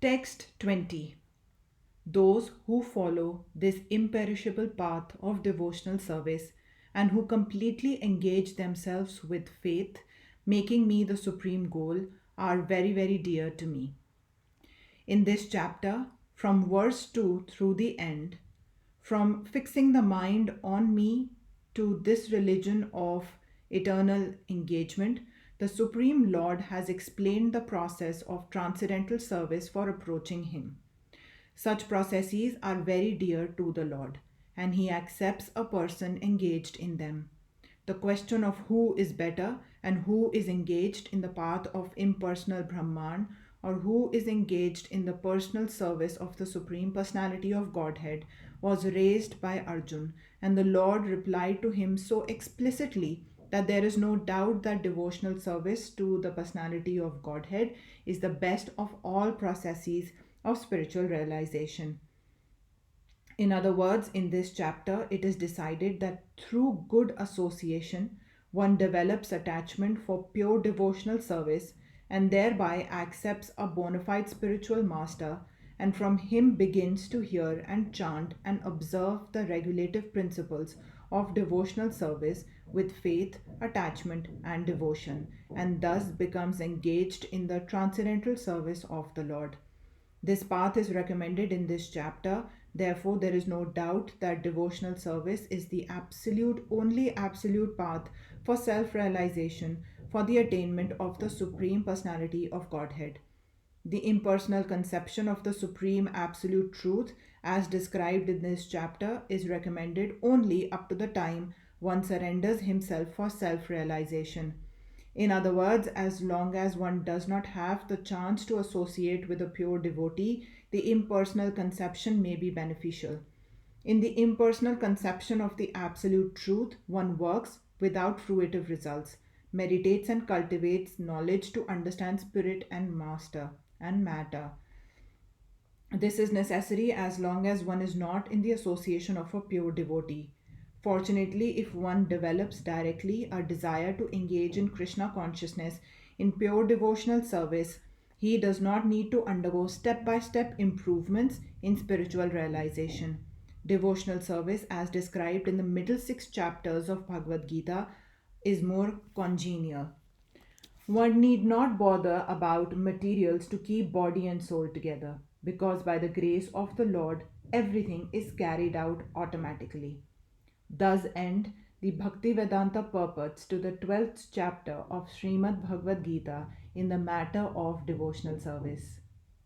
Text 20. Those who follow this imperishable path of devotional service and who completely engage themselves with faith, making me the supreme goal, are very, very dear to me. In this chapter, from verse 2 through the end, from fixing the mind on me to this religion of eternal engagement, the Supreme Lord has explained the process of transcendental service for approaching Him. Such processes are very dear to the Lord, and He accepts a person engaged in them. The question of who is better and who is engaged in the path of impersonal Brahman or who is engaged in the personal service of the Supreme Personality of Godhead was raised by Arjun, and the Lord replied to him so explicitly that there is no doubt that devotional service to the Personality of Godhead is the best of all processes of spiritual realization. In other words, in this chapter, it is decided that through good association, one develops attachment for pure devotional service and thereby accepts a bona fide spiritual master, and from him begins to hear and chant and observe the regulative principles of devotional service with faith, attachment, and devotion, and thus becomes engaged in the transcendental service of the Lord. This path is recommended in this chapter. Therefore, there is no doubt that devotional service is the only absolute path for self realization, for the attainment of the Supreme Personality of Godhead. The impersonal conception of the Supreme Absolute Truth, as described in this chapter, is recommended only up to the time one surrenders himself for self realization. In other words, as long as one does not have the chance to associate with a pure devotee, the impersonal conception may be beneficial. In the impersonal conception of the Absolute Truth, one works without fruitive results, meditates and cultivates knowledge to understand spirit and matter. This is necessary as long as one is not in the association of a pure devotee. Fortunately, if one develops directly a desire to engage in Krishna consciousness in pure devotional service, he does not need to undergo step by step improvements in spiritual realization. Devotional service, as described in the middle 6 chapters of Bhagavad-Gita, is more congenial. One need not bother about materials to keep body and soul together, because by the grace of the Lord, everything is carried out automatically. Thus end the Bhaktivedanta purports to the 12th chapter of Srimad Bhagavad Gita in the matter of devotional service.